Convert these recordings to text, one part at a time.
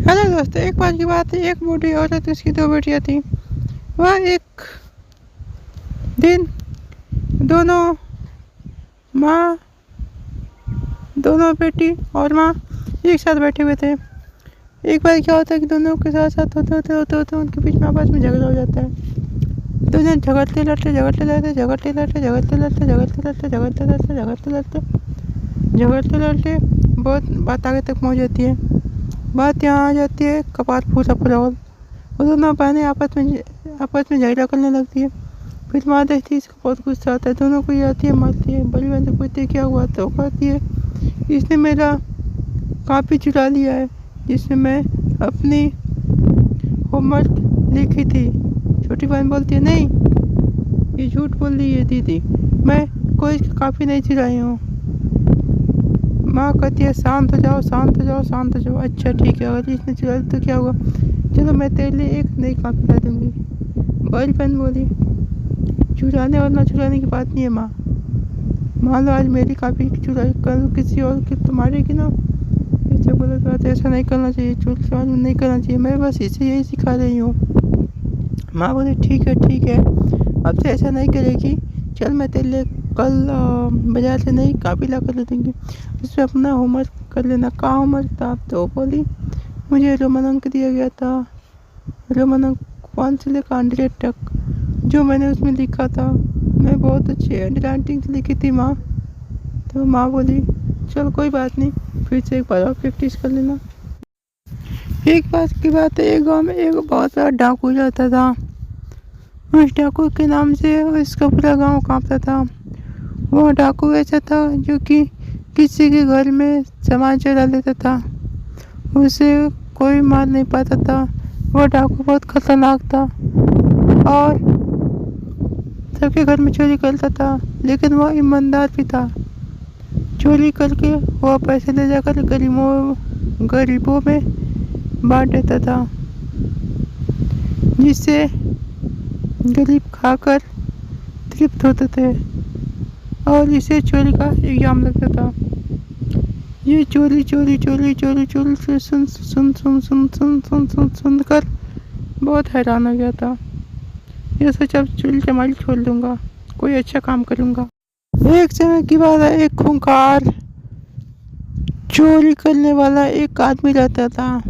Hello दोस्तों, एक बार की बात है। एक बूढ़ी औरत, उसकी दो बेटियां थी। वह एक दिन दोनों माँ दोनों बेटी और माँ एक साथ बैठे हुए थे। एक बार क्या होता है कि दोनों के साथ साथ होते उनके बीच में आपस में झगड़ा हो जाता है। दोनों झगड़ते लड़ते बहुत बात आगे तक पहुँच जाती है। बात यहाँ आ जाती है कपार फूटा फुलावल। वो दोनों बहनें आपस में झगड़ा करने लगती है। फिर माँ देखती है, इसको बहुत गुस्सा आता है। दोनों को आती है, मारती है। बड़ी बहन से पूछती है क्या हुआ, तो कहती है इसने मेरा कॉपी चुरा लिया है जिसमें मैं अपनी होमवर्क लिखी थी। छोटी बहन बोलती है नहीं, ये झूठ बोल रही है दीदी, मैं कोई कॉपी नहीं चुराई हूँ। माँ कहती है शांत हो जाओ, शांत हो जाओ, शांत हो जाओ। अच्छा ठीक है, अगर इसने चुरा ली तो क्या हुआ, चलो मैं तेरे लिए एक नई कॉपी ला दूँगी। बड़ी बहन बोली चुराने और ना चुराने की बात नहीं है माँ। मान लो आज मेरी कॉपी चुराई, कल किसी और की तुम्हारे की ना। ऐसा गलत बात है, ऐसा नहीं करना चाहिए, चोर चुरान नहीं करना चाहिए। मैं बस इसे यही सिखा रही हूँ। माँ बोली ठीक है, अब से ऐसा नहीं करेगी। चल मैं तेरे लिए कल बाज़ार से नई कॉपी ला कर दे दूँगी, उसमें अपना होमवर्क कर लेना। कहाँ होमवर्क था, तो बोली मुझे रोमन अंक दिया गया था, रोमन अंक 1 से लेकर 100 तक, जो मैंने उसमें लिखा था मैं बहुत अच्छी हैंडराइटिंग से लिखी थी माँ। तो माँ बोली चल कोई बात नहीं, फिर से एक बार और प्रैक्टिस कर लेना। एक बात की बात है, एक गांव में एक बहुत बड़ा डाकू रहता था। उस डाकू के नाम से उसका पूरा गांव कांपता था। वो डाकू ऐसा था जो कि किसी के घर में सामान चुरा लेता था, उसे कोई मार नहीं पाता था। वो डाकू बहुत खतरनाक था और सबके घर में चोरी करता था, लेकिन वो ईमानदार भी था। चोरी करके वो पैसे ले जाकर गरीबों में बांट देता था, जिससे गरीब खाकर तृप्त होते थे और इसे चोरी का इल्जाम लगता था। ये चोरी से सुन कर बहुत हैरान हो गया था। ये सोचा अब चोरी चमारी छोड़ दूंगा, कोई अच्छा काम करूंगा। एक समय की बात है, एक खूंखार चोरी करने वाला एक आदमी रहता था,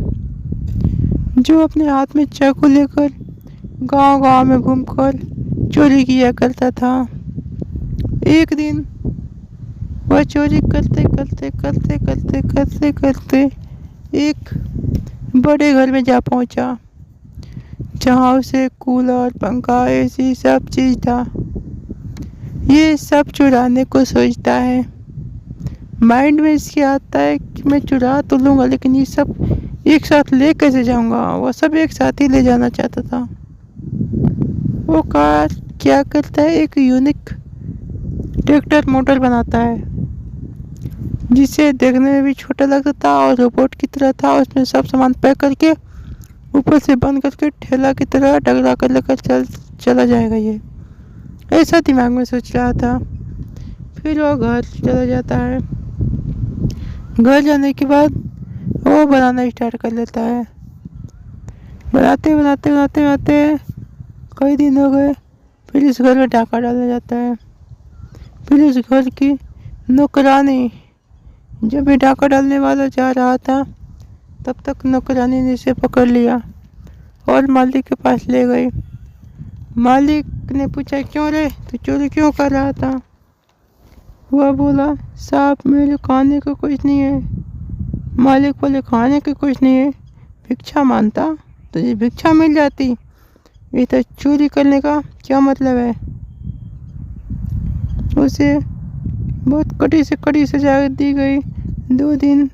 जो अपने हाथ में चाकू लेकर गांव में घूमकर चोरी किया करता था। एक दिन वह चोरी करते एक बड़े घर में जा पहुंचा, जहां उसे कूलर, पंखा, एसी सब चीज था। ये सब चुराने को सोचता है। माइंड में इसके आता है कि मैं चुरा तो लूँगा, लेकिन ये सब एक साथ ले कैसे जाऊँगा। वो सब एक साथ ही ले जाना चाहता था। वो कार क्या करता है, एक यूनिक ट्रैक्टर मोटर बनाता है, जिसे देखने में भी छोटा लगता था और रोबोट की तरह था। उसमें सब सामान पैक करके ऊपर से बंद करके ठेला की तरह डगरा कर लेकर चला जाएगा। ये ऐसा दिमाग में सोच रहा था। फिर वो घर चला जाता है। घर जाने के बाद वो बनाना स्टार्ट कर लेता है। बनाते कई दिन हो गए। फिर इस घर में डाका डाला जाता है। फिर उस घर की नौकरानी, जब ये डाका डालने वाला जा रहा था, तब तक नौकरानी ने इसे पकड़ लिया और मालिक के पास ले गई। मालिक ने पूछा क्यों रे, तू चोरी क्यों कर रहा था। वह बोला साहब मेरे खाने को कुछ नहीं है। मालिक बोले खाने को कुछ नहीं है, भिक्षा मांगता तो ये भिक्षा मिल जाती, ये तो चोरी करने का क्या मतलब है। उसे बहुत कड़ी सजा दी गई। 2 दिन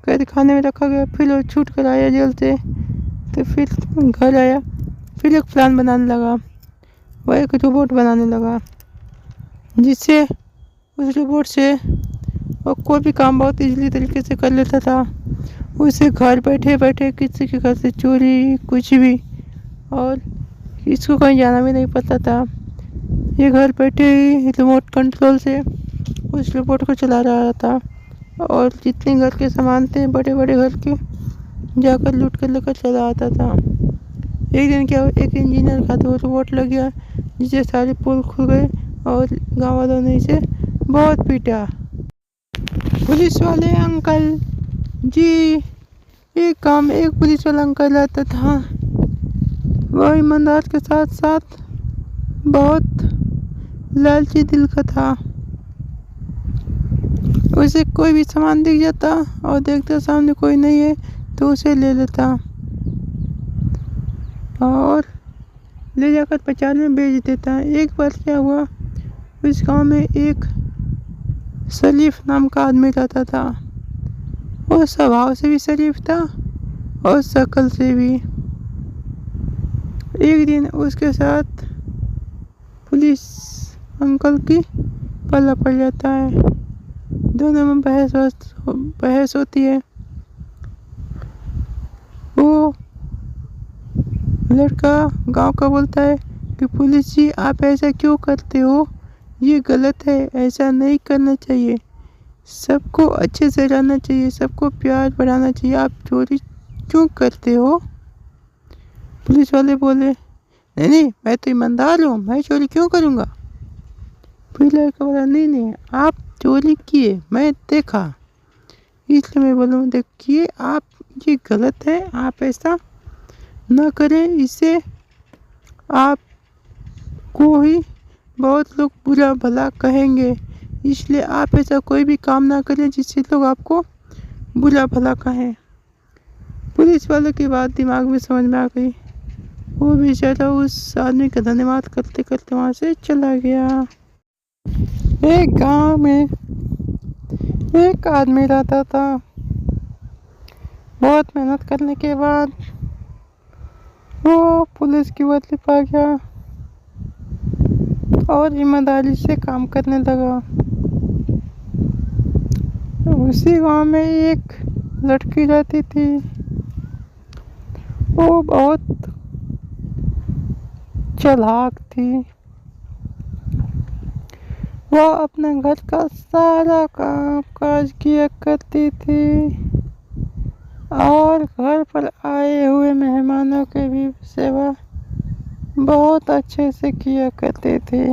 कैद खाने में रखा गया। फिर वो छूट कर आया जेल से, तो फिर घर आया। फिर एक प्लान बनाने लगा। वह एक रोबोट बनाने लगा, जिससे उस रोबोट से वो कोई भी काम बहुत इजीली तरीके से कर लेता था। उसे घर बैठे किसी के घर से चोरी कुछ भी, और इसको कहीं जाना भी नहीं पड़ता था। ये घर बैठे ही रिमोट कंट्रोल से उस रोबोट को चला रहा था। और जितने घर के सामान थे बड़े घर के, जाकर लूट कर लेकर चला आता था। एक दिन क्या हुआ, एक इंजीनियर का तो रोबोट लग गया, जिससे सारे पुल खुल गए और गाँव वालों ने इसे बहुत पीटा। पुलिस वाले अंकल जी, एक गाँव में एक पुलिस वाला अंकल रहता था। वह ईमानदार के साथ साथ बहुत लालची दिल का था। उसे कोई भी सामान दिख जाता और देखता सामने कोई नहीं है तो उसे ले लेता और ले जाकर बाजार में बेच देता। एक बार क्या हुआ, उस गांव में एक शरीफ नाम का आदमी रहता था। वो स्वभाव से भी शरीफ था और शक्ल से भी। एक दिन उसके साथ पुलिस अंकल की पल्ला पड़ जाता है। दोनों में बहस होती है। वो लड़का गांव का बोलता है कि पुलिस जी, आप ऐसा क्यों करते हो, ये गलत है, ऐसा नहीं करना चाहिए, सबको अच्छे से रहना चाहिए, सबको प्यार बढ़ाना चाहिए, आप चोरी क्यों करते हो। पुलिस वाले बोले, नहीं नहीं, मैं तो ईमानदार हूँ, मैं चोरी क्यों करूँगा। फिर लड़का बोला, नहीं नहीं, आप चोरी किए, मैं देखा, इसलिए मैं बोलूँ, देखिए आप, ये गलत है, आप ऐसा ना करें, इससे आपको ही बहुत लोग बुरा भला कहेंगे, इसलिए आप ऐसा कोई भी काम ना करें जिससे लोग आपको बुरा भला कहें। पुलिस वालों की बात दिमाग में समझ में आ गई। वो बेचारा उस आदमी का धन्यवाद करते करते वहाँ से चला गया। एक गांव में एक आदमी रहता था। बहुत मेहनत करने के बाद वो पुलिस की वर्दी पा गया और ईमानदारी से काम करने लगा। उसी गांव में एक लड़की रहती थी। वो बहुत चालाक थी। वह अपने घर का सारा काम काज किया करती थी और घर पर आए हुए मेहमानों की भी सेवा बहुत अच्छे से किया करते थे।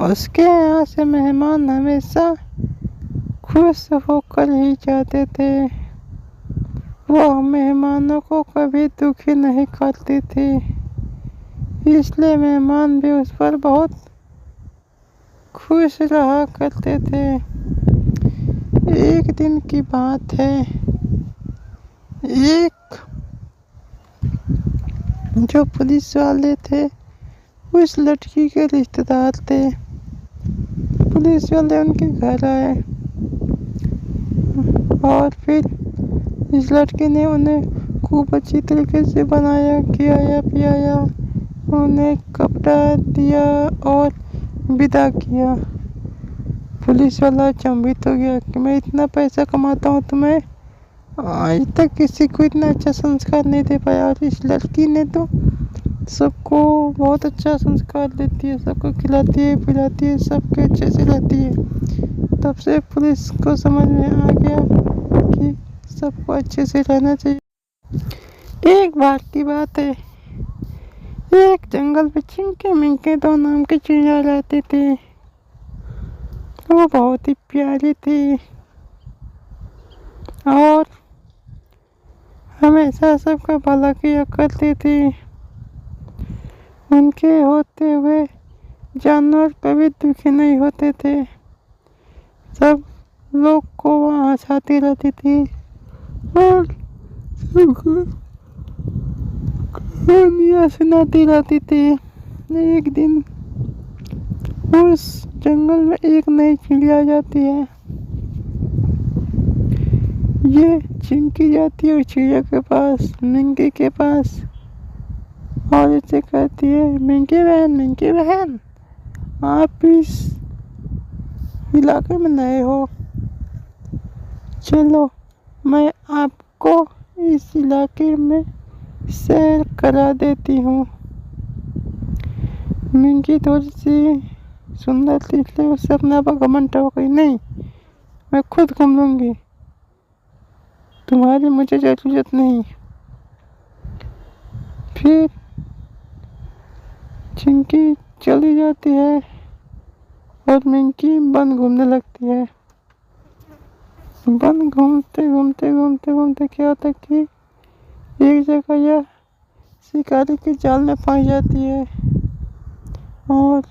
उसके यहाँ से मेहमान हमेशा खुश होकर ही जाते थे। वह मेहमानों को कभी दुखी नहीं करती थी, इसलिए मेहमान भी उस पर बहुत खुश रहा करते थे। एक दिन की बात है, एक जो पुलिस वाले थे उस लड़की के रिश्तेदार थे। पुलिस वाले उनके घर आए और फिर इस लड़की ने उन्हें खूब अच्छी तरीके से बनाया, खिलाया पिलाया, उन्हें कपड़ा दिया और विदा किया। पुलिस वाला अचंभित हो गया कि मैं इतना पैसा कमाता हूँ तो मैं आज तक किसी को इतना अच्छा संस्कार नहीं दे पाया, और इस लड़की ने तो सबको बहुत अच्छा संस्कार देती है, सबको खिलाती है पिलाती है, सबके अच्छे से रहती है। तब से पुलिस को समझ में आ गया कि सबको अच्छे से रहना चाहिए। एक बार की बात है, एक जंगल में चिंके मिंके दो नाम की चिड़िया रहती थी। वो बहुत ही प्यारी थी और हमेशा सबका भला किया करती थी। उनके होते हुए जानवर कभी दुखी नहीं होते थे। सब लोग को वहाँ हंसाती रहती थी और सबको कहानियाँ सुनाती रहती थी। एक दिन उस जंगल में एक नई चिड़िया आ जाती है। ये चिंकी जाती है चिड़िया के पास, मिंकी के पास, और इसे कहती है, मिंकी बहन, आप इस इलाके में नए हो, चलो मैं आपको इस इलाके में सैर करा देती हूँ। मिंकी थोड़ी सी सुंदर थी, इसलिए उससे अपने आप घमंड हो गई, नहीं मैं खुद घूम लूँगी। तुम्हारी मुझे जरूरत नहीं। फिर चिंकी चली जाती है और मिंकी वन घूमने लगती है। वन घूमते घूमते घूमते घूमते क्या होता है कि एक जगह यह शिकारी के जाल में फंस जाती है और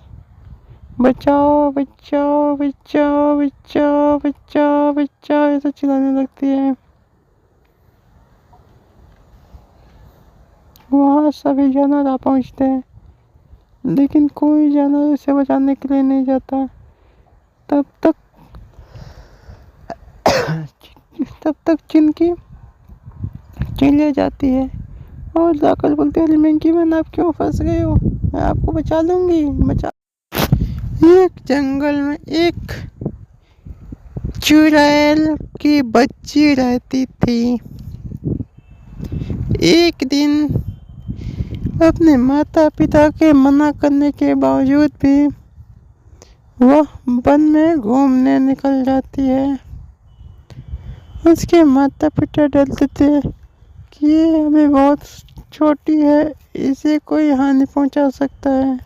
बचाओ बचाओ बचाओ बचाओ बचाओ बचाओ ऐसा चिल्लाने लगती है। वहाँ सभी जानवर आ पहुँचते हैं, लेकिन कोई जानवर उसे बचाने के लिए नहीं जाता। तब तक चिंकी चिल्ला जाती है और जाकर बोलती है, अरे मिंकी मैन आप क्यों फंस गए हो, मैं आपको बचा लूंगी बचा। एक जंगल में एक चुड़ैल की बच्ची रहती थी। एक दिन अपने माता पिता के मना करने के बावजूद भी वह वन में घूमने निकल जाती है। उसके माता पिता डरते थे कि ये अभी बहुत छोटी है, इसे कोई हानि पहुंचा सकता है,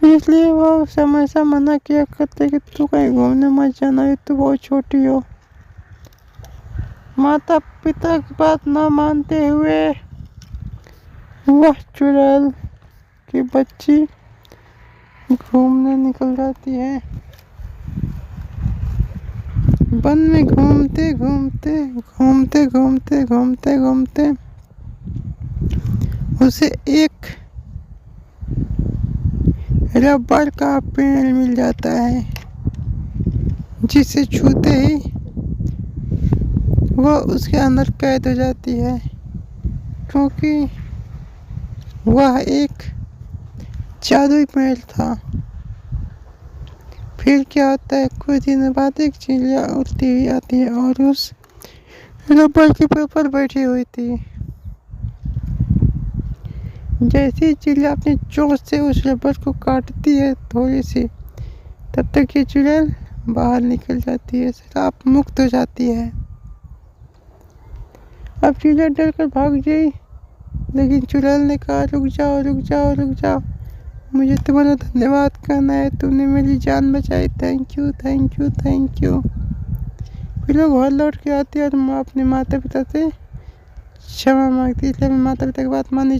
इसलिए वो हमेशा मना किया करते कि तू कहीं घूमने मत जाना, तू बहुत छोटी हो। माता पिता की बात न मानते हुए वह चुड़ैल की बच्ची घूमने निकल जाती है। वन में घूमते घूमते घूमते घूमते घूमते घूमते उसे एक रबर का पेड़ मिल जाता है, जिसे छूते ही वह उसके अंदर कैद हो जाती है, क्योंकि वह एक जादुई पेड़ था। फिर क्या होता है, कुछ दिन बाद एक चिड़िया उड़ती हुई आती है और उस रबर के पेड़ पर बैठी हुई थी। जैसे ही चिड़िया अपनी चोंच से उस रबर को काटती है थोड़ी सी, तब तक ये चुड़ैल बाहर निकल जाती है, श्राप मुक्त हो जाती है। अब चुड़ैल डर कर भाग गई, लेकिन चुड़ैल ने कहा, रुक जाओ रुक जाओ रुक जाओ, मुझे तुम्हारा धन्यवाद करना है, तुमने मेरी जान बचाई, thank you thank you thank you. फिर वो घर लौट के आती है और अपने माता पिता से क्षमा मांगती है, इसलिए अपने माता पिता की बात मानी।